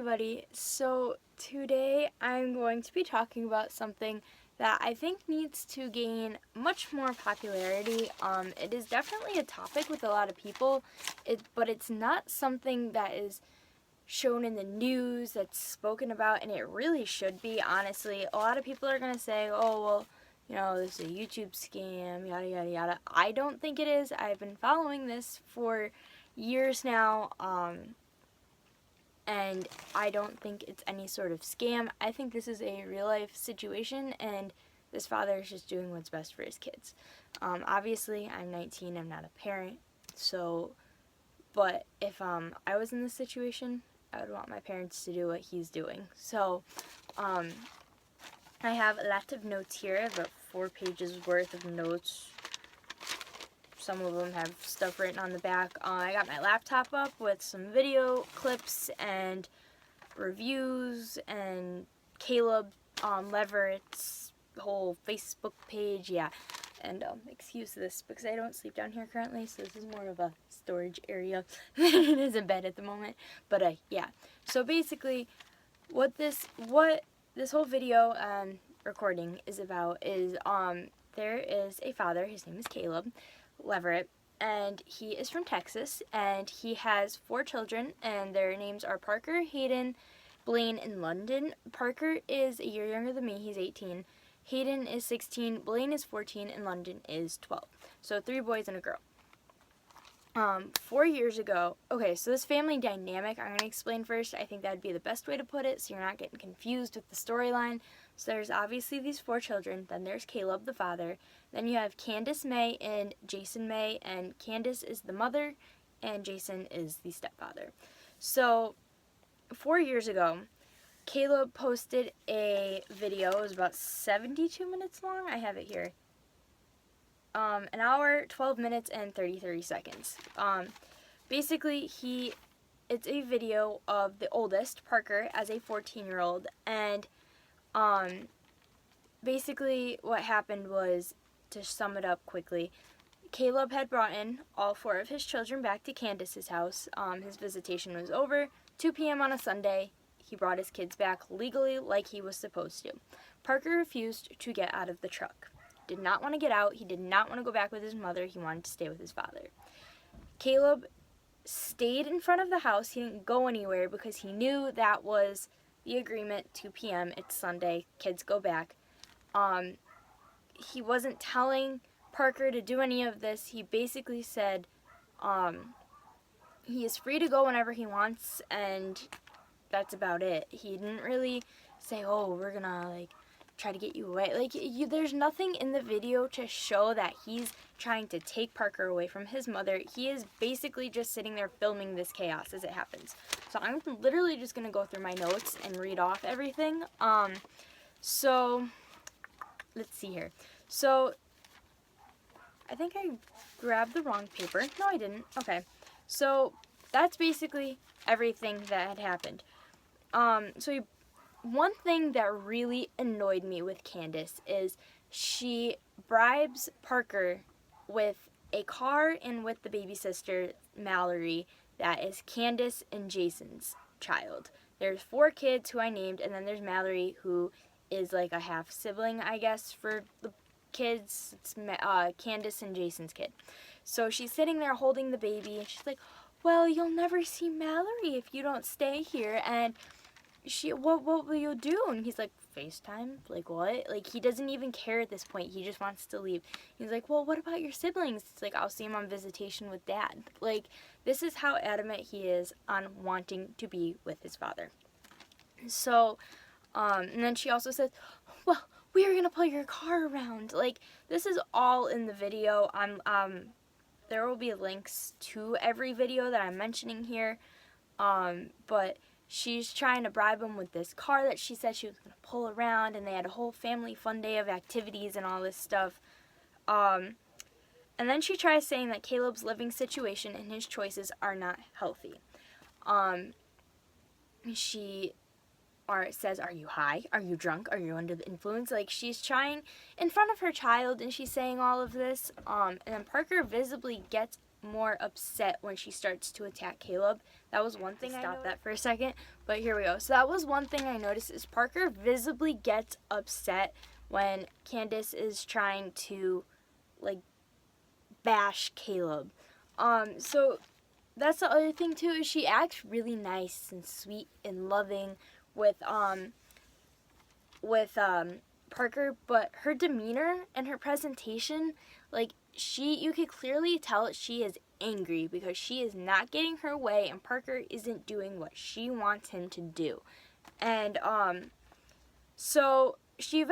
everybody. So today I'm going to be talking about something that I think needs to gain much more popularity. It is definitely a topic with a lot of people, but it's not something that is shown in the news, that's spoken about, and it really should be, honestly. A lot of people are going to say, oh, well, this is a YouTube scam, yada, yada, yada. I don't think it is. I've been following this for years now. And I don't think it's any sort of scam. I think this is a real life situation, and this father is just doing what's best for his kids. Obviously, I'm 19, I'm not a parent, but if I was in this situation, I would want my parents to do what he's doing. So, I have lots of notes here. I have about 4 pages worth of notes. Some of them have stuff written on the back. I got my laptop up with some video clips and reviews and Caleb Leverett's whole Facebook page, yeah. And excuse this because I don't sleep down here currently, so this is more of a storage area than it is a bed at the moment. But yeah. So basically, what this whole video recording is about is there is a father. His name is Caleb Leverett, and he is from Texas, and he has 4 children, and their names are Parker, Hayden, Blaine, and London. Parker is a year younger than me. He's 18. Hayden is 16, Blaine is 14, and London is 12. So 3 boys and a girl. 4 years ago, okay, so this family dynamic I'm going to explain first. I think that would be the best way to put it, so you're not getting confused with the storyline. So there's obviously these 4 children, then there's Caleb, the father, then you have Candace May and Jason May, and Candace is the mother, and Jason is the stepfather. So 4 years ago, Caleb posted a video. It was about 72 minutes long. I have it here. An hour, 12 minutes, and 33 seconds. Basically, it's a video of the oldest, Parker, as a 14-year-old, and basically what happened was, to sum it up quickly, Caleb had brought in all 4 of his children back to Candace's house. His visitation was over, 2 p.m. on a Sunday. He brought his kids back legally like he was supposed to. Parker refused to get out of the truck. Did not want to get out. He did not want to go back with his mother. He wanted to stay with his father. Caleb stayed in front of the house. He didn't go anywhere because he knew that was the agreement, 2 p.m. It's Sunday. Kids go back. He wasn't telling Parker to do any of this. He basically said he is free to go whenever he wants, and that's about it. He didn't really say, oh, we're gonna try to get you away. There's nothing in the video to show that he's trying to take Parker away from his mother. He is basically just sitting there filming this chaos as it happens. So I'm literally just gonna go through my notes and read off everything. So let's see here. So I think I grabbed the wrong paper. No, I didn't. Okay. So that's basically everything that had happened. One thing that really annoyed me with Candace is she bribes Parker with a car and with the baby sister, Mallory, that is Candace and Jason's child. There's 4 kids who I named, and then there's Mallory, who is like a half sibling, I guess, for the kids. It's Candace and Jason's kid. So she's sitting there holding the baby, and she's like, well, you'll never see Mallory if you don't stay here, and what will you do? And he's like, FaceTime? Like, what? He doesn't even care at this point. He just wants to leave. He's like, well, what about your siblings? It's like, I'll see him on visitation with Dad. This is how adamant he is on wanting to be with his father. So, and then she also says, well, we are going to pull your car around. This is all in the video. There will be links to every video that I'm mentioning here. But she's trying to bribe him with this car that she said she was going to pull around, and they had a whole family fun day of activities and all this stuff. And then she tries saying that Caleb's living situation and his choices are not healthy. She says, are you high? Are you drunk? Are you under the influence? She's trying in front of her child, and she's saying all of this. And then Parker visibly gets more upset when she starts to attack Caleb. That was one thing I noticed. Stop that for a second, but here we go. So that was one thing I noticed is Parker visibly gets upset when Candace is trying to, like, bash Caleb. So that's the other thing too, is she acts really nice and sweet and loving with Parker, but her demeanor and her presentation, like, you could clearly tell that she is angry because she is not getting her way and Parker isn't doing what she wants him to do. And so she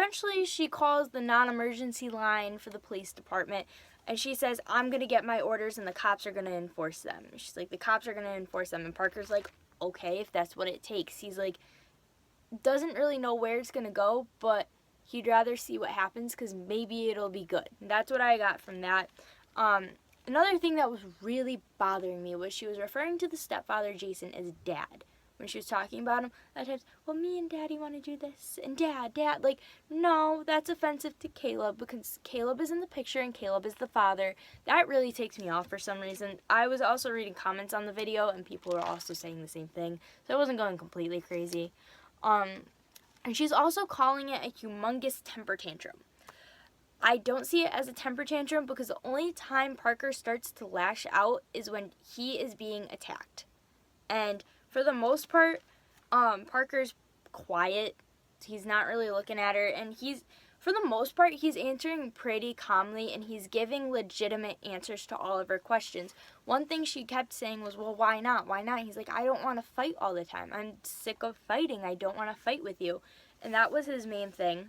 calls the non-emergency line for the police department, and she says, I'm going to get my orders and the cops are going to enforce them. She's like, the cops are going to enforce them. And Parker's like, okay, if that's what it takes. He's like, doesn't really know where it's going to go, but he'd rather see what happens because maybe it'll be good. And that's what I got from that. Another thing that was really bothering me was she was referring to the stepfather, Jason, as dad. When she was talking about him, at times, well, me and Daddy want to do this, and Dad, like, no, that's offensive to Caleb, because Caleb is in the picture, and Caleb is the father. That really takes me off for some reason. I was also reading comments on the video, and people were also saying the same thing, so I wasn't going completely crazy. And she's also calling it a humongous temper tantrum. I don't see it as a temper tantrum, because the only time Parker starts to lash out is when he is being attacked. And for the most part, Parker's quiet. He's not really looking at her. And for the most part, he's answering pretty calmly. And he's giving legitimate answers to all of her questions. One thing she kept saying was, well, why not? Why not? He's like, I don't want to fight all the time. I'm sick of fighting. I don't want to fight with you. And that was his main thing.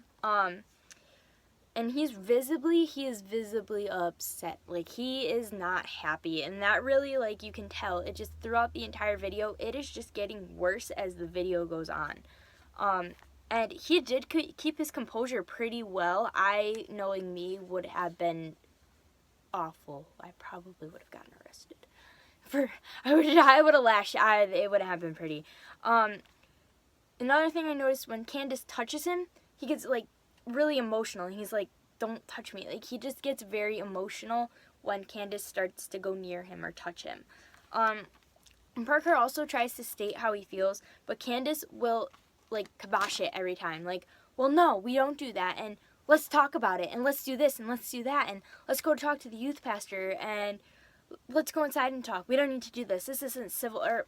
And he is visibly upset. Like, he is not happy. And that really, like, you can tell. It just, throughout the entire video, it is just getting worse as the video goes on. And he did keep his composure pretty well. Knowing me, would have been awful. I probably would have gotten arrested. I would have lashed. It would have been pretty. Another thing I noticed, when Candace touches him, he gets, like, really emotional. He's like, don't touch me. Like, he just gets very emotional when Candace starts to go near him or touch him. And Parker also tries to state how he feels, but Candace will, like, kibosh it every time. Like, well, no, we don't do that, and let's talk about it, and let's do this, and let's do that, and let's go talk to the youth pastor, and let's go inside and talk. We don't need to do this. This isn't civil. Or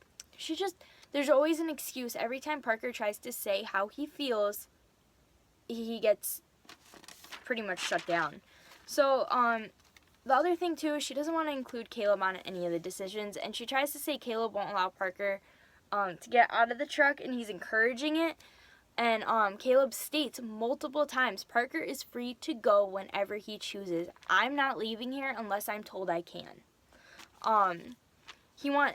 there's always an excuse. Every time Parker tries to say how he feels, he gets pretty much shut down. So, the other thing, too, is she doesn't want to include Caleb on any of the decisions, and she tries to say Caleb won't allow Parker to get out of the truck, and he's encouraging it. And Caleb states multiple times, Parker is free to go whenever he chooses. I'm not leaving here unless I'm told I can. And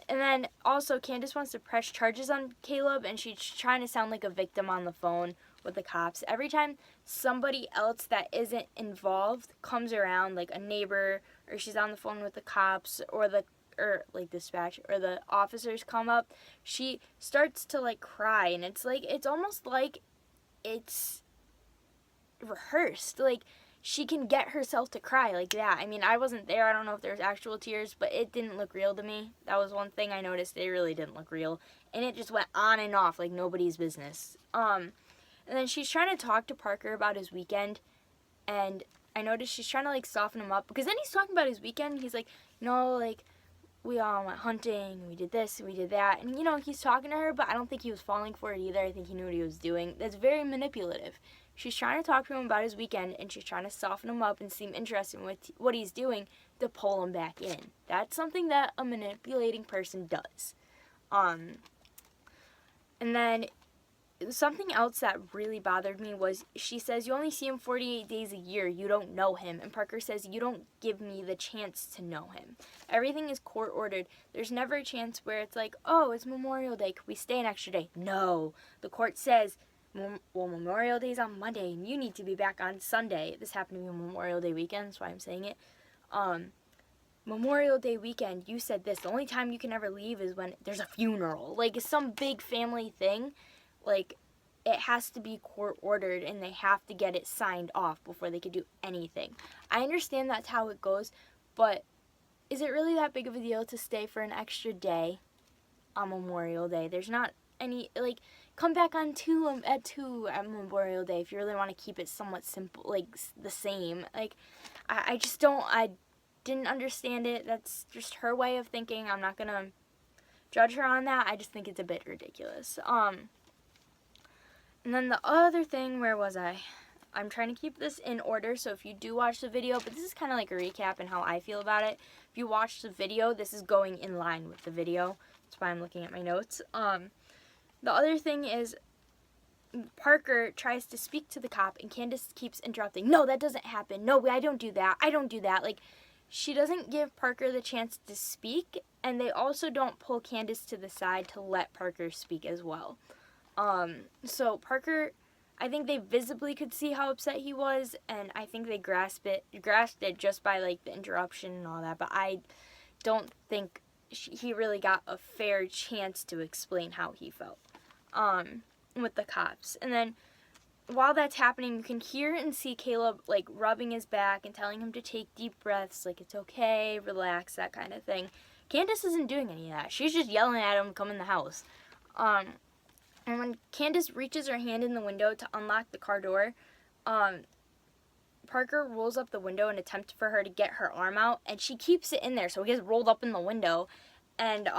then also Candace wants to press charges on Caleb, and she's trying to sound like a victim on the phone with the cops. Every time somebody else that isn't involved comes around, like a neighbor, or she's on the phone with the cops, or dispatch, or the officers come up, she starts to, like, cry, and it's almost like it's rehearsed. Like, she can get herself to cry like that. I mean, I wasn't there. I don't know if there's actual tears, but it didn't look real to me. That was one thing I noticed. It really didn't look real. And it just went on and off like nobody's business. And then she's trying to talk to Parker about his weekend. And I noticed she's trying to, like, soften him up. Because then he's talking about his weekend. He's like, like, we all went hunting, and we did this, and we did that. And, he's talking to her, but I don't think he was falling for it either. I think he knew what he was doing. That's very manipulative. She's trying to talk to him about his weekend, and she's trying to soften him up and seem interested in what he's doing to pull him back in. That's something that a manipulating person does. And then something else that really bothered me was she says, you only see him 48 days a year. You don't know him. And Parker says, you don't give me the chance to know him. Everything is court ordered. There's never a chance where it's like, oh, it's Memorial Day. Could we stay an extra day? No. The court says, well, Memorial Day's on Monday, and you need to be back on Sunday. This happened to be Memorial Day weekend, that's why I'm saying it. Memorial Day weekend, you said this. The only time you can ever leave is when there's a funeral. Like, it's some big family thing. Like, it has to be court ordered, and they have to get it signed off before they could do anything. I understand that's how it goes, but is it really that big of a deal to stay for an extra day on Memorial Day? There's not any, like, come back on at 2 at Memorial Day if you really want to keep it somewhat simple, like, the same. Like, I didn't understand it. That's just her way of thinking. I'm not going to judge her on that. I just think it's a bit ridiculous. And then the other thing, where was I? I'm trying to keep this in order, so if you do watch the video, but this is kind of like a recap and how I feel about it. If you watch the video, this is going in line with the video. That's why I'm looking at my notes. The other thing is, Parker tries to speak to the cop, and Candace keeps interrupting. No, that doesn't happen. No, I don't do that. I don't do that. Like, she doesn't give Parker the chance to speak, and they also don't pull Candace to the side to let Parker speak as well. So Parker, I think they visibly could see how upset he was, and I think they grasped it just by, like, the interruption and all that, but I don't think he really got a fair chance to explain how he felt, with the cops. And then, while that's happening, you can hear and see Caleb, like, rubbing his back and telling him to take deep breaths, like, it's okay, relax, that kind of thing. Candace isn't doing any of that. She's just yelling at him to come in the house. And when Candace reaches her hand in the window to unlock the car door, Parker rolls up the window in attempt for her to get her arm out, and she keeps it in there, so it gets rolled up in the window, and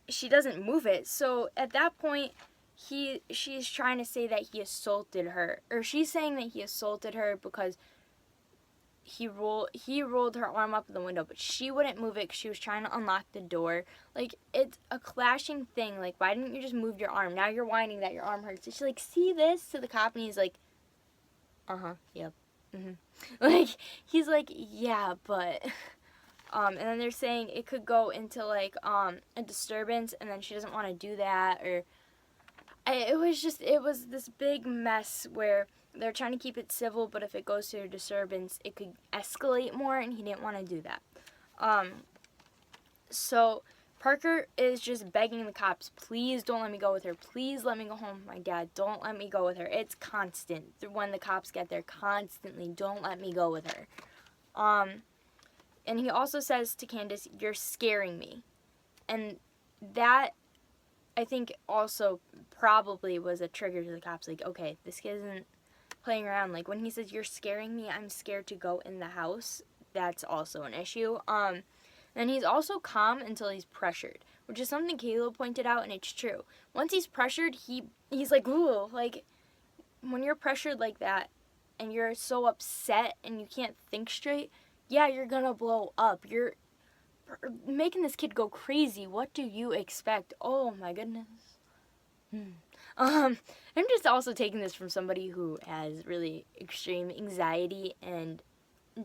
she doesn't move it. So at that point, she's trying to say that he assaulted her, or she's saying that he assaulted her because he rolled her arm up in the window, but she wouldn't move it because she was trying to unlock the door. Like, it's a clashing thing. Like, why didn't you just move your arm? Now you're whining that your arm hurts. And she's like, see this? To the cop, and he's like, yep, Like, he's like, yeah, but, and then they're saying it could go into, like, a disturbance, and then she doesn't want to do that, or, it was this big mess where they're trying to keep it civil, but if it goes to a disturbance, it could escalate more, and he didn't want to do that. So Parker is just begging the cops, please don't let me go with her. Please let me go home with my dad. Don't let me go with her. It's constant. When the cops get there, constantly, don't let me go with her. And he also says to Candace, you're scaring me. And that, I think, also probably was a trigger to the cops. Like, okay, this kid isn't playing around. Like, when he says, you're scaring me, I'm scared to go in the house, that's also an issue. And he's also calm until he's pressured, which is something Caleb pointed out, and it's true. Once he's pressured, he's like, ooh, like, when you're pressured like that, and you're so upset, and you can't think straight, yeah, you're gonna blow up. You're making this kid go crazy. What do you expect? Oh, my goodness. I'm just also taking this from somebody who has really extreme anxiety and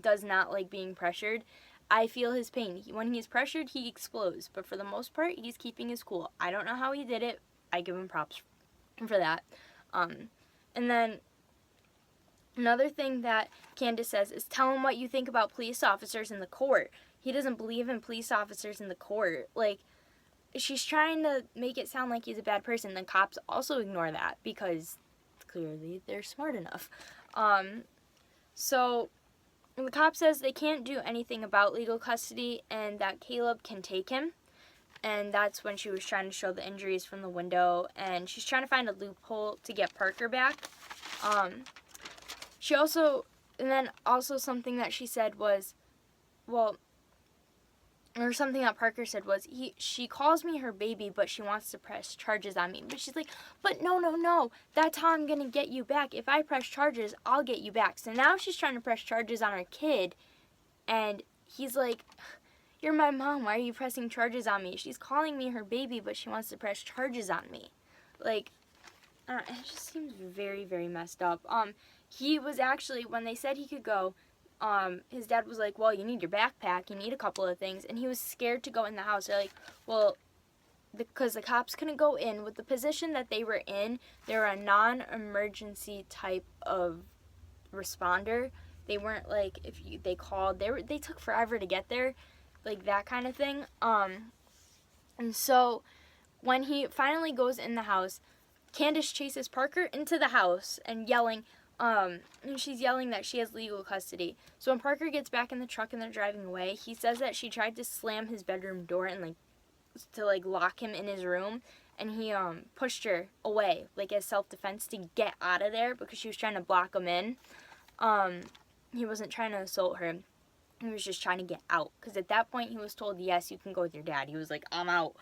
does not like being pressured. I feel his pain. When he's pressured, he explodes. But for the most part, he's keeping his cool. I don't know how he did it. I give him props for that. And then another thing that Candace says is, tell him what you think about police officers in the court. He doesn't believe in police officers in the court. Like, she's trying to make it sound like he's a bad person. The cops also ignore that because clearly they're smart enough. So the cop says they can't do anything about legal custody and that Caleb can take him. And that's when she was trying to show the injuries from the window. And she's trying to find a loophole to get Parker back. She also, and then also something that she said was, well, or something that Parker said was, she calls me her baby, but she wants to press charges on me. But she's like, but no, that's how I'm going to get you back. If I press charges, I'll get you back. So now she's trying to press charges on her kid, and he's like, you're my mom, why are you pressing charges on me? She's calling me her baby, but she wants to press charges on me. Like, it just seems very, very messed up. He was actually, when they said he could go, his dad was like, well, you need your backpack, you need a couple of things, and he was scared to go in the house. They're like, well, because the cops couldn't go in. With the position that they were in, they were a non-emergency type of responder. They weren't like, they called, they took forever to get there, like that kind of thing. And so when he finally goes in the house, Candace chases Parker into the house and yelling, And she's yelling that she has legal custody. So when Parker gets back in the truck and they're driving away, he says that she tried to slam his bedroom door and to lock him in his room, and he pushed her away as self-defense to get out of there because she was trying to block him in. He wasn't trying to assault her. He was just trying to get out because at that point he was told, yes, you can go with your dad. He was like, I'm out.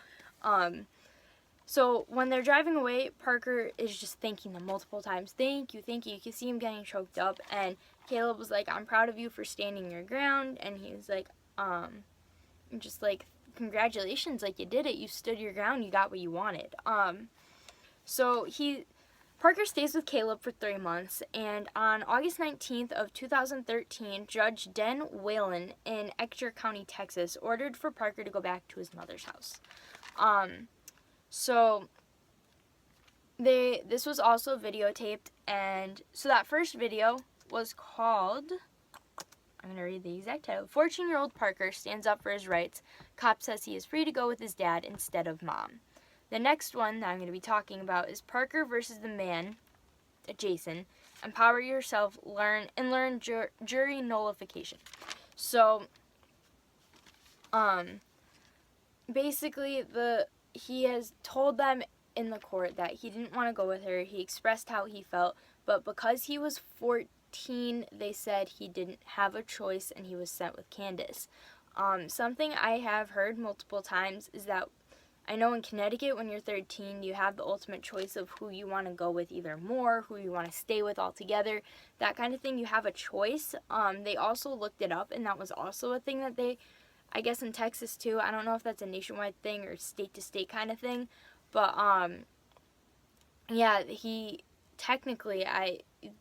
So when they're driving away, Parker is just thanking them multiple times. Thank you, thank you. You can see him getting choked up. And Caleb was like, I'm proud of you for standing your ground. And he was like, just like, congratulations, you did it. You stood your ground. You got what you wanted. So Parker stays with Caleb for 3 months. And on August 19th of 2013, Judge Den Whalen in Ector County, Texas, ordered for Parker to go back to his mother's house. So this was also videotaped, and so that first video was called, I'm going to read the exact title, 14-year-old Parker stands up for his rights. Cop says he is free to go with his dad instead of mom. The next one that I'm going to be talking about is Parker versus the man, Jason, empower yourself, learn jury nullification. So, basically he has told them in the court that he didn't want to go with her. He expressed how he felt, but because he was 14, they said he didn't have a choice and he was sent with Candace. Something I have heard multiple times is that I know in Connecticut when you're 13, you have the ultimate choice of who you want to go with either more, who you want to stay with altogether, that kind of thing. You have a choice. They also looked it up, and that was also a thing that I guess in Texas too, I don't know if that's a nationwide thing or state to state kind of thing, but yeah,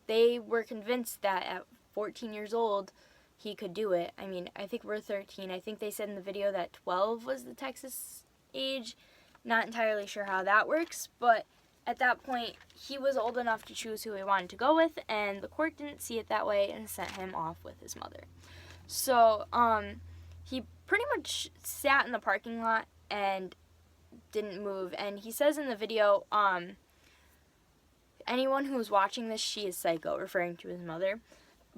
they were convinced that at 14 years old he could do it. I mean, I think we're 13. I think they said in the video that 12 was the Texas age. Not entirely sure how that works, but at that point he was old enough to choose who he wanted to go with, and the court didn't see it that way and sent him off with his mother. So he pretty much sat in the parking lot and didn't move. And he says in the video, anyone who was watching this, she is psycho, referring to his mother.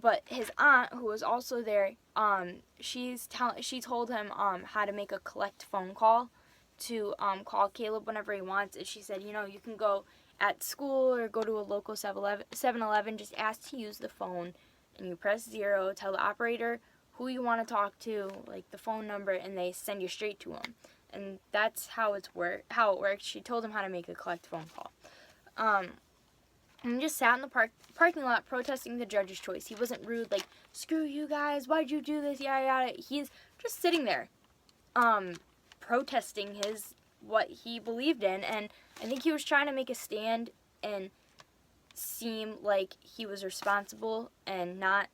But his aunt, who was also there, she told him how to make a collect phone call to call Caleb whenever he wants. And she said, you can go at school or go to a local 7-Eleven, just ask to use the phone, and you press 0, tell the operator who you want to talk to, the phone number, and they send you straight to him. And that's how it works. She told him how to make a collect phone call. And he just sat in the parking lot protesting the judge's choice. He wasn't rude, screw you guys, why'd you do this, yada yada. He's just sitting there, protesting what he believed in, and I think he was trying to make a stand and seem like he was responsible and not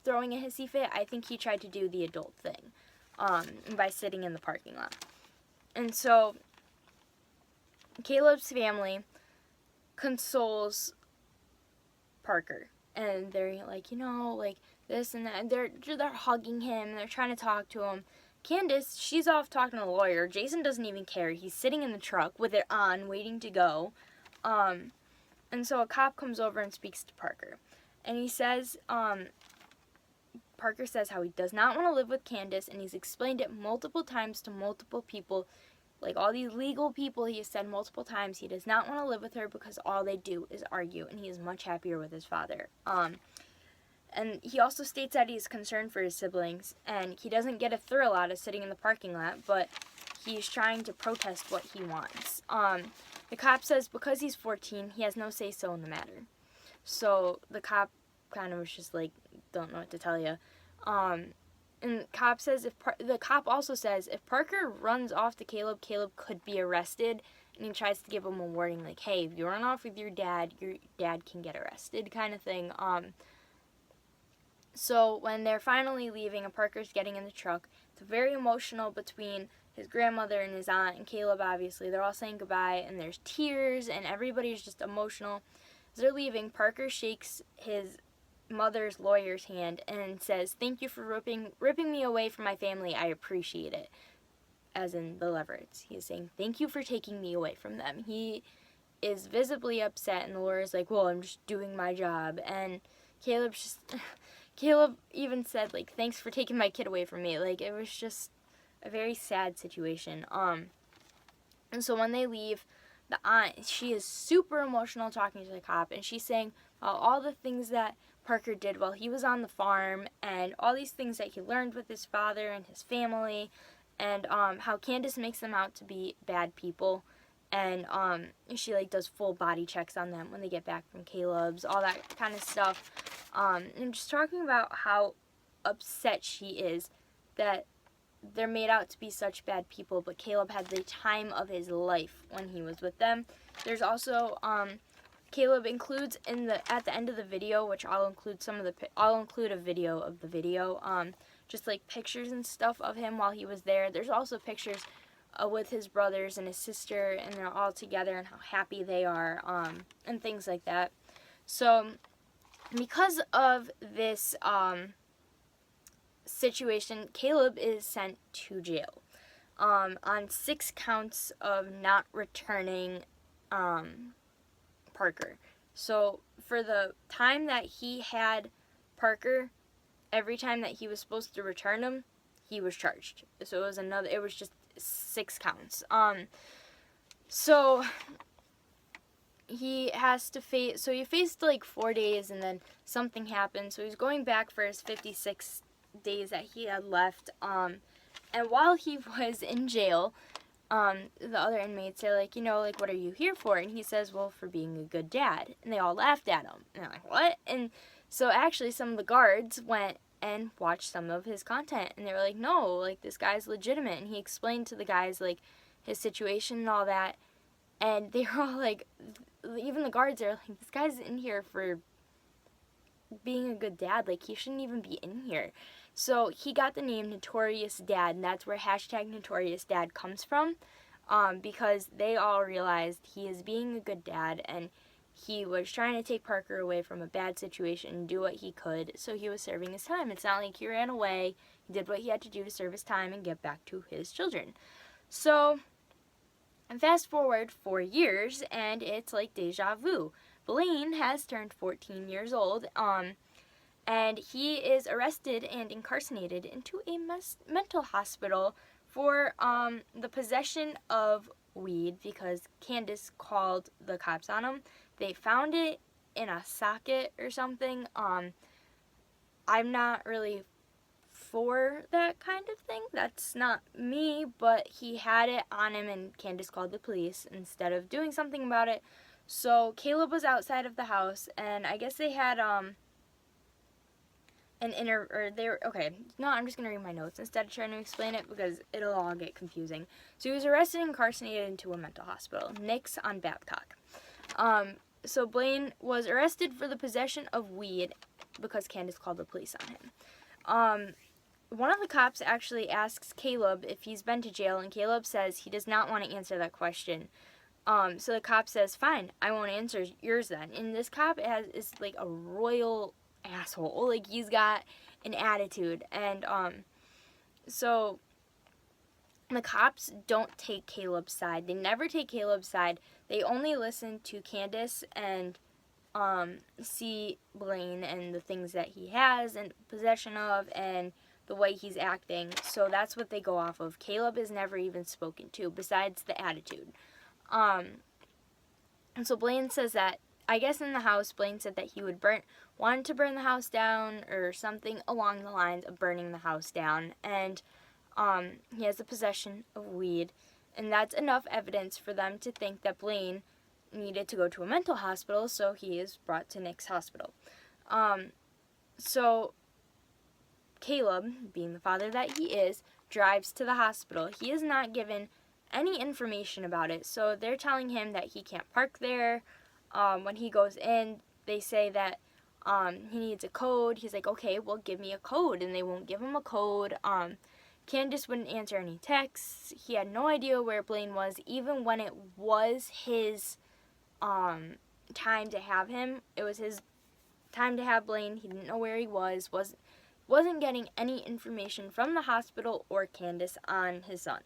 throwing a hissy fit. I think he tried to do the adult thing by sitting in the parking lot. And so Caleb's family consoles Parker, and they're this and that, and they're hugging him, and they're trying to talk to him. Candace, she's off talking to the lawyer. Jason doesn't even care. He's sitting in the truck with it on, waiting to go. And so a cop comes over and speaks to Parker, and he says, Parker says how he does not want to live with Candace, and he's explained it multiple times to multiple people, all these legal people. He has said multiple times he does not want to live with her because all they do is argue, and he is much happier with his father. And he also states that he's concerned for his siblings, and he doesn't get a thrill out of sitting in the parking lot, but he's trying to protest what he wants. The cop says because he's 14, he has no say-so in the matter. So the cop kind of was just don't know what to tell you. And the cop also says if Parker runs off to Caleb could be arrested, and he tries to give him a warning hey, if you run off with your dad can get arrested, kind of thing. So when they're finally leaving and Parker's getting in the truck, it's very emotional between his grandmother and his aunt and Caleb, obviously. They're all saying goodbye, and there's tears, and everybody's just emotional. As they're leaving, Parker shakes his mother's lawyer's hand and says, thank you for ripping me away from my family. I appreciate it. As in the Leveretts. He is saying, thank you for taking me away from them. He is visibly upset, and the lawyer's like, well, I'm just doing my job. And Caleb even said, like, thanks for taking my kid away from me. Like, it was just a very sad situation. And so when they leave, the aunt, she is super emotional talking to the cop, and she's saying all the things that Parker did while he was on the farm, and all these things that he learned with his father and his family, and how Candace makes them out to be bad people. And she like does full body checks on them when they get back from Caleb's, all that kind of stuff. And just talking about how upset she is that they're made out to be such bad people, but Caleb had the time of his life when he was with them. There's also Caleb includes at the end of the video, which I'll include a video of the video, just like pictures and stuff of him while he was there. There's also pictures with his brothers and his sister, and they're all together and how happy they are, and things like that. So because of this situation, Caleb is sent to jail on 6 counts of not returning Parker. So for the time that he had Parker, every time that he was supposed to return him, he was charged. So it was just 6 counts. So he has to he faced like 4 days, and then something happened. So he's going back for his 56 days that he had left. And while he was in jail, the other inmates are like, like, what are you here for? And he says, well, for being a good dad. And they all laughed at him. And they're like, what? And so actually some of the guards went and watched some of his content. And they were like, no, like, this guy's legitimate. And he explained to the guys, like, his situation and all that. And they were all like, even the guards are like, this guy's in here for being a good dad. Like, he shouldn't even be in here. So he got the name Notorious Dad, and that's where #NotoriousDad comes from, because they all realized he is being a good dad, and he was trying to take Parker away from a bad situation and do what he could, so he was serving his time. It's not like he ran away. He did what he had to do to serve his time and get back to his children. So, and fast forward 4 years, and it's like deja vu. Blaine has turned 14 years old, and he is arrested and incarcerated into a mental hospital for the possession of weed, because Candace called the cops on him. They found it in a socket or something. I'm not really for that kind of thing. That's not me, but he had it on him, and Candace called the police instead of doing something about it. So Caleb was outside of the house, and I guess they had I'm just gonna read my notes instead of trying to explain it, because it'll all get confusing. So he was arrested and incarcerated into a mental hospital. Nix on Babcock. So Blaine was arrested for the possession of weed because Candace called the police on him. One of the cops actually asks Caleb if he's been to jail, and Caleb says he does not want to answer that question. So the cop says, fine, I won't answer yours then. And this cop is like a royal asshole. Like, he's got an attitude. And so the cops don't take Caleb's side. They never take Caleb's side. They only listen to Candace and see Blaine and the things that he has and possession of and the way he's acting. So that's what they go off of. Caleb is never even spoken to besides the attitude. And so Blaine says that, I guess in the house, Blaine said that he wanted to burn the house down or something along the lines of burning the house down. And he has the possession of weed. And that's enough evidence for them to think that Blaine needed to go to a mental hospital, so he is brought to Nick's hospital. So Caleb, being the father that he is, drives to the hospital. He is not given any information about it, so they're telling him that he can't park there. When he goes in, they say that he needs a code. He's like, okay, well, give me a code, and they won't give him a code. Candace wouldn't answer any texts. He had no idea where Blaine was, even when it was his time to have him. It was his time to have Blaine. He didn't know where he wasn't getting any information from the hospital or Candace on his son.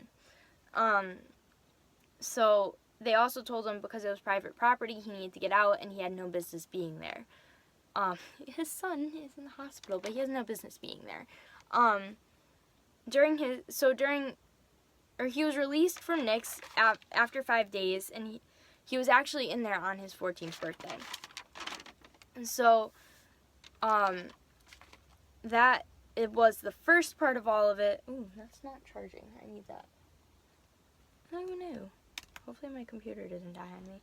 So they also told him because it was private property, he needed to get out, and he had no business being there. His son is in the hospital, but he has no business being there. He was released from Nick's after 5 days, and he was actually in there on his 14th birthday. And so, that it was the first part of all of it. Ooh, that's not charging. I need that. I don't know. Hopefully my computer doesn't die on me.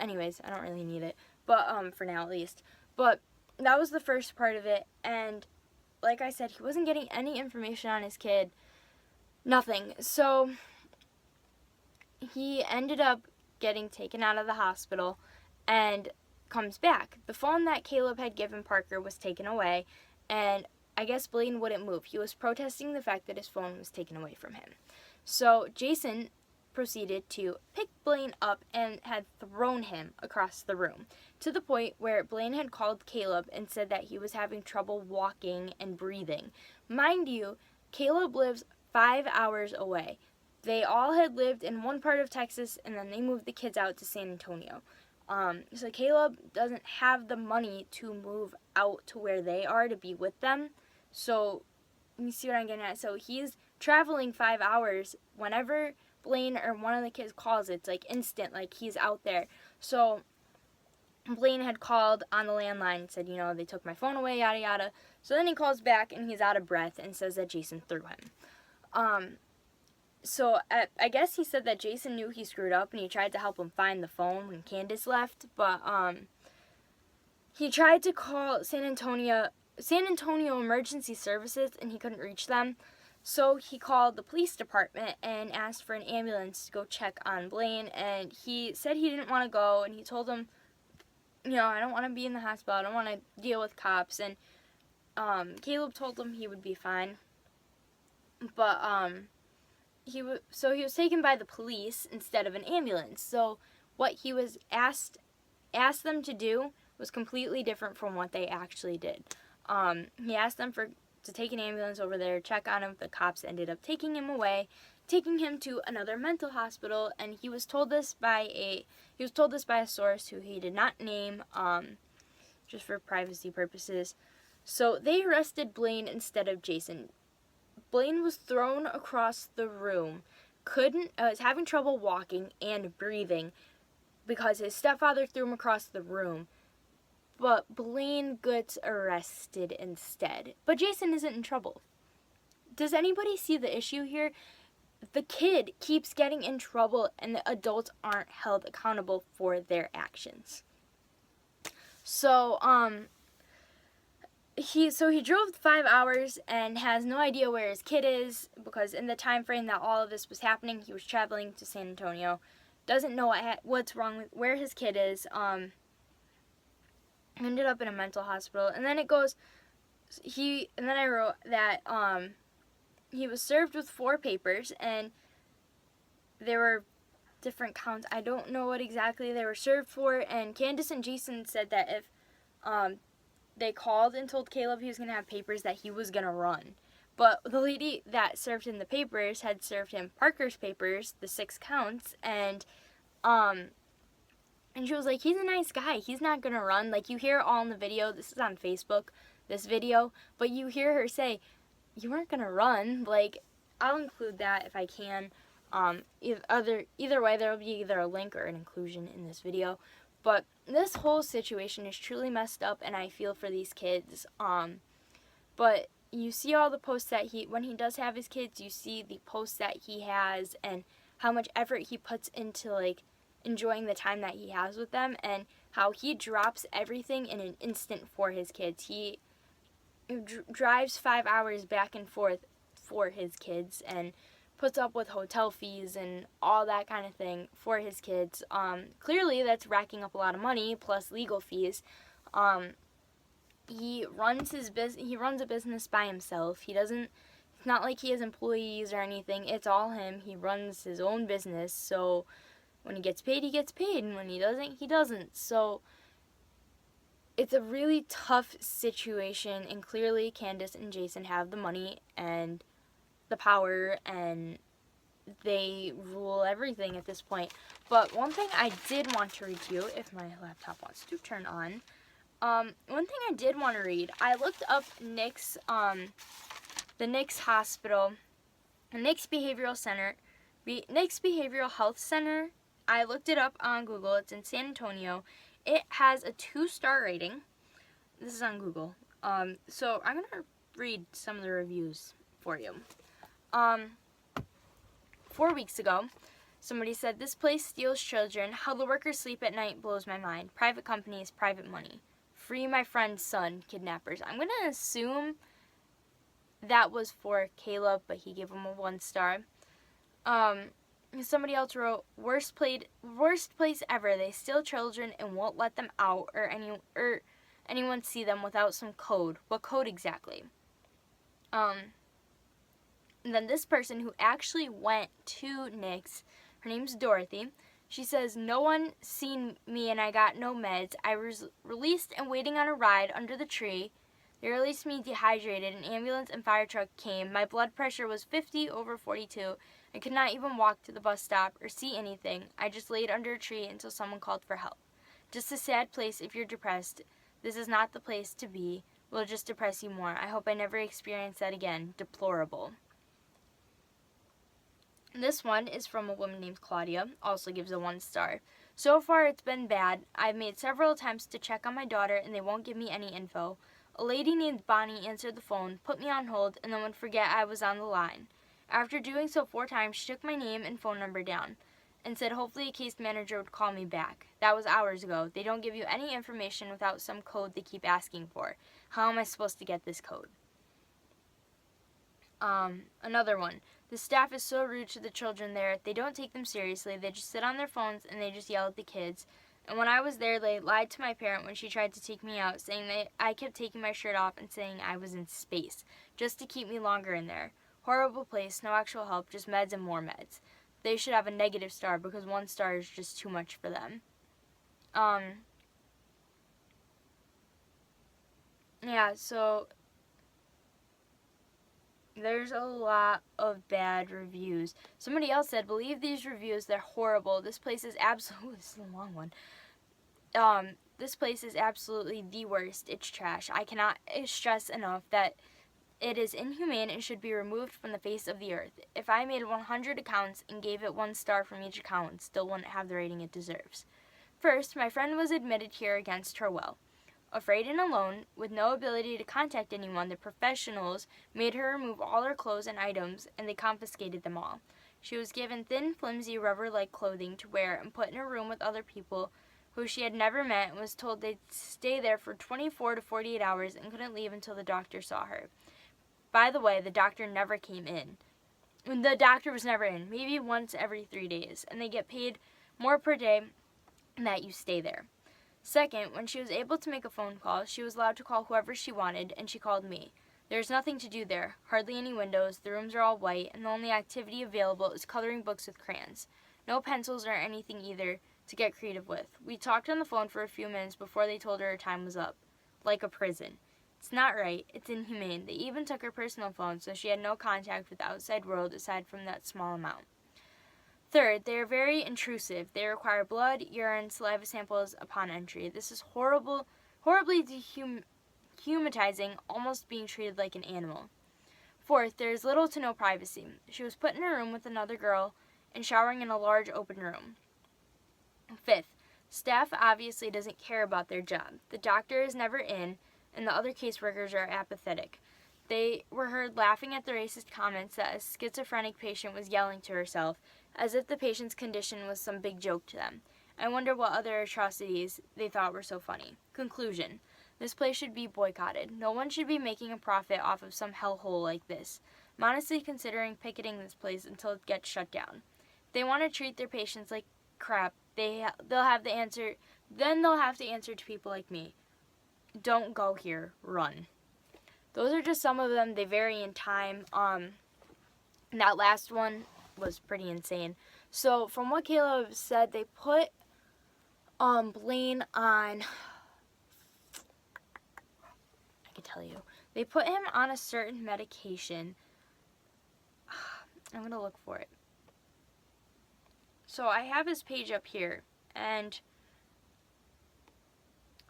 Anyways, I don't really need it, but for now at least. But that was the first part of it, and like I said, he wasn't getting any information on his kid. Nothing. So he ended up getting taken out of the hospital and comes back. The phone that Caleb had given Parker was taken away, and I guess Blaine wouldn't move. He was protesting the fact that his phone was taken away from him. So Jason proceeded to pick Blaine up and had thrown him across the room, to the point where Blaine had called Caleb and said that he was having trouble walking and breathing. Mind you, Caleb lives 5 hours away. They all had lived in one part of Texas, and then they moved the kids out to San Antonio. So Caleb doesn't have the money to move out to where they are to be with them. So you see what I'm getting at? So he's traveling 5 hours. Whenever Blaine or one of the kids calls, it's like instant, like he's out there. So Blaine had called on the landline and said, they took my phone away, yada yada. So then he calls back and he's out of breath and says that Jason threw him. So I guess he said that Jason knew he screwed up and he tried to help him find the phone when Candace left, but he tried to call San Antonio Emergency Services and he couldn't reach them. So he called the police department and asked for an ambulance to go check on Blaine, and he said he didn't want to go, and he told them, I don't want to be in the hospital, I don't want to deal with cops, and Caleb told him he would be fine. But he was taken by the police instead of an ambulance. So what he was asked them to do was completely different from what they actually did. He asked them to take an ambulance over there, check on him. The cops ended up taking him away, taking him to another mental hospital, and he was told this by a source who he did not name, just for privacy purposes. So they arrested Blaine instead of Jason. Blaine was thrown across the room, was having trouble walking and breathing because his stepfather threw him across the room. But Blaine gets arrested instead. But Jason isn't in trouble. Does anybody see the issue here? The kid keeps getting in trouble and the adults aren't held accountable for their actions. So, he drove 5 hours and has no idea where his kid is, because in the time frame that all of this was happening, he was traveling to San Antonio. Doesn't know what's wrong with where his kid is. Ended up in a mental hospital, and then I wrote that he was served with 4 papers, and there were different counts. I don't know what exactly they were served for, and Candace and Jason said that if they called and told Caleb he was going to have papers, that he was going to run. But the lady that served him the papers had served him Parker's papers, the 6 counts, and she was like, he's a nice guy, he's not going to run. Like, you hear all in the video, this is on Facebook, this video, but you hear her say, you weren't going to run. Like, I'll include that if I can. Either way, there will be either a link or an inclusion in this video. But this whole situation is truly messed up, and I feel for these kids. But you see all the posts that when he does have his kids, you see the posts that he has and how much effort he puts into, like, enjoying the time that he has with them, and how he drops everything in an instant for his kids. He drives 5 hours back and forth for his kids and puts up with hotel fees and all that kind of thing for his kids. Clearly that's racking up a lot of money plus legal fees. He runs a business by himself. It's not like he has employees or anything. It's all him. He runs his own business. So when he gets paid, and when he doesn't, he doesn't. So it's a really tough situation, and clearly Candace and Jason have the money and the power and they rule everything at this point. But one thing I did want to read to you, if my laptop wants to turn on, one thing I did want to read, I looked up Nick's, the Nick's Hospital, the Nick's Behavioral Center, Nick's Behavioral Health Center. I looked it up on Google. It's in San Antonio. It has a 2-star rating. This is on Google. So I'm gonna read some of the reviews for you. 4 weeks ago, somebody said, "This place steals children. How the workers sleep at night blows my mind. Private companies, private money. Free my friend's son, kidnappers." I'm going to assume that was for Caleb, but he gave him a 1 star. Somebody else wrote, worst place ever. They steal children and won't let them out or anyone see them without some code. What code exactly? And then this person who actually went to Nick's, her name's Dorothy. She says, "No one seen me and I got no meds. I was released and waiting on a ride under the tree. They released me dehydrated. An ambulance and fire truck came. My blood pressure was 50/42. I could not even walk to the bus stop or see anything. I just laid under a tree until someone called for help. Just a sad place if you're depressed. This is not the place to be. Will just depress you more. I hope I never experience that again. Deplorable." This one is from a woman named Claudia, also gives a 1 star. "So far it's been bad. I've made several attempts to check on my daughter and they won't give me any info. A lady named Bonnie answered the phone, put me on hold, and then would forget I was on the line. After doing so 4 times, she took my name and phone number down and said hopefully a case manager would call me back. That was hours ago. They don't give you any information without some code they keep asking for. How am I supposed to get this code?" Another one. "The staff is so rude to the children there. They don't take them seriously. They just sit on their phones and they just yell at the kids. And when I was there, they lied to my parent when she tried to take me out, saying that I kept taking my shirt off and saying I was in space, just to keep me longer in there. Horrible place, no actual help, just meds and more meds. They should have a negative star because 1 star is just too much for them." Yeah, so there's a lot of bad reviews. Somebody else said, "Believe these reviews, they're horrible. This place is absolutely," this is a long one. "This place is absolutely the worst. It's trash. I cannot stress enough that it is inhumane and should be removed from the face of the earth. If I made 100 accounts and gave it 1 star from each account, it still wouldn't have the rating it deserves. First, my friend was admitted here against her will. Afraid and alone, with no ability to contact anyone, the professionals made her remove all her clothes and items, and they confiscated them all. She was given thin, flimsy, rubber-like clothing to wear and put in a room with other people who she had never met and was told they'd stay there for 24 to 48 hours and couldn't leave until the doctor saw her. By the way, the doctor never came in. The doctor was never in, maybe once every 3 days, and they get paid more per day that you stay there. Second, when she was able to make a phone call, she was allowed to call whoever she wanted, and she called me. There's nothing to do there, hardly any windows, the rooms are all white, and the only activity available is coloring books with crayons. No pencils or anything either to get creative with. We talked on the phone for a few minutes before they told her time was up. Like a prison. It's not right. It's inhumane. They even took her personal phone, so she had no contact with the outside world aside from that small amount. Third, they are very intrusive. They require blood, urine, saliva samples upon entry. This is horribly dehumanizing, almost being treated like an animal. Fourth, there is little to no privacy. She was put in a room with another girl and showering in a large open room. Fifth, staff obviously doesn't care about their job. The doctor is never in, and the other caseworkers are apathetic. They were heard laughing at the racist comments that a schizophrenic patient was yelling to herself, as if the patient's condition was some big joke to them. I wonder what other atrocities they thought were so funny. Conclusion. This place should be boycotted. No one should be making a profit off of some hellhole like this. I'm honestly considering picketing this place until it gets shut down. If they want to treat their patients like crap, they'll have to answer to people like me. Don't go here. Run." Those are just some of them. They vary in time. That last one was pretty insane. So from what Caleb said, they put Blaine on, I can tell you, they put him on a certain medication. I'm gonna look for it. so I have his page up here, and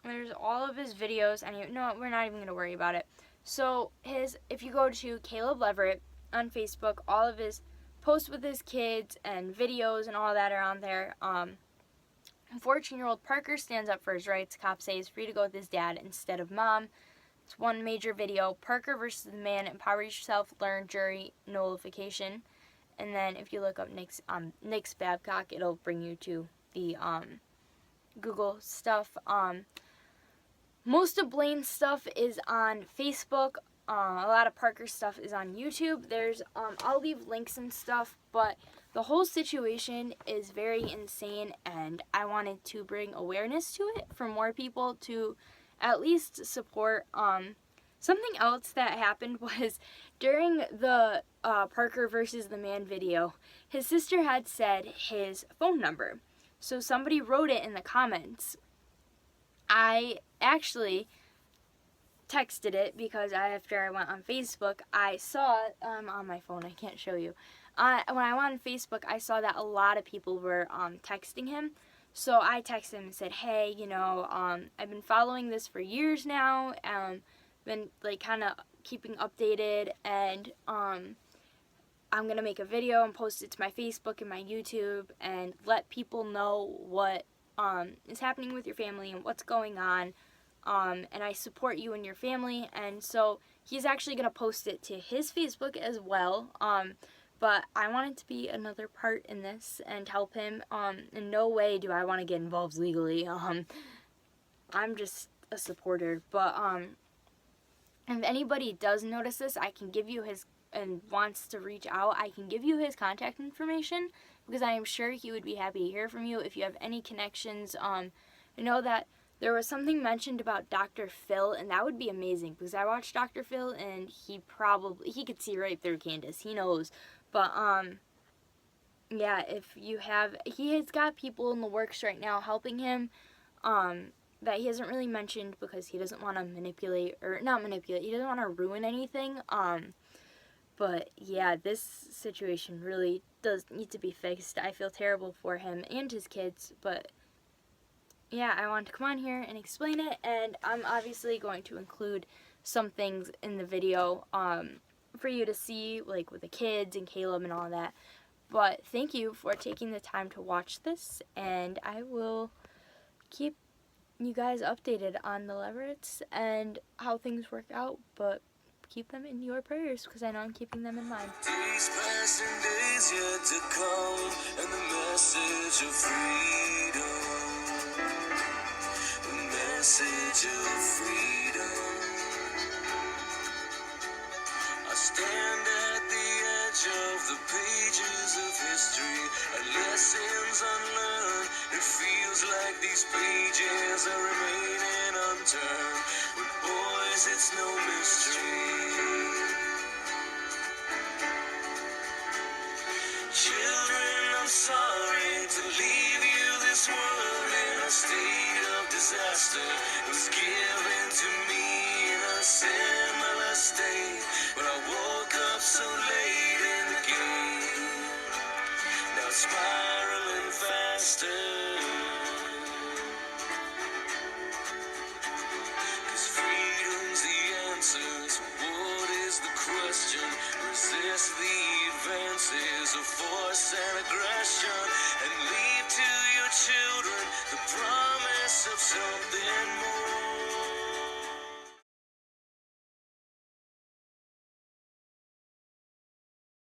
there's all of his videos, and no, we're not even going to worry about it. So if you go to Caleb Leverett on Facebook, all of his posts with his kids and videos and all that are on there. 14-year-old Parker stands up for his rights. Cops say he's free to go with his dad instead of mom. It's one major video. Parker versus the man, empower yourself, learn, jury nullification. And then if you look up Nick's Babcock, it'll bring you to the Google stuff. Most of Blaine's stuff is on Facebook. A lot of Parker's stuff is on YouTube. There's I'll leave links and stuff, but the whole situation is very insane, and I wanted to bring awareness to it for more people to at least support. Something else that happened was during the Parker versus the man video, his sister had said his phone number. So somebody wrote it in the comments. I actually texted it because after I went on Facebook, I saw it on my phone. I can't show you. When I went on Facebook, I saw that a lot of people were texting him. So I texted him and said, hey, I've been following this for years now. Been like kind of keeping updated, and I'm gonna make a video and post it to my Facebook and my YouTube and let people know what is happening with your family and what's going on. And I support you and your family. And so he's actually gonna post it to his Facebook as well. But I wanted to be another part in this and help him. In no way do I want to get involved legally. I'm just a supporter. But if anybody does notice this, I can give you his, and wants to reach out, I can give you his contact information, because I am sure he would be happy to hear from you if you have any connections. I know that there was something mentioned about Dr. Phil, and that would be amazing, because I watched Dr. Phil, and he could see right through Candace. He knows. But, yeah, he has got people in the works right now helping him, that he hasn't really mentioned because he doesn't want to he doesn't want to ruin anything. But yeah, this situation really does need to be fixed. I feel terrible for him and his kids, but yeah, I wanted to come on here and explain it, and I'm obviously going to include some things in the video for you to see, like with the kids and Caleb and all that. But thank you for taking the time to watch this, and I will keep you guys updated on the Leveretts and how things work out, but keep them in your prayers, because I know I'm keeping them in mind. Days past and days yet to come, and the message of freedom, the message of freedom. I stand at the edge of the pages of history, and lessons unlearned. It feels like these pages are remaining unturned, but boys, it's no mystery. Children, I'm sorry to leave you this world in a state of disaster. It was given to me in a similar state, but I woke up so late in the game. Now it's spiraling faster. 'Cause freedom's the answer, so what is the question? Resist the advances of force and aggression, and leave to your children the promise of something more.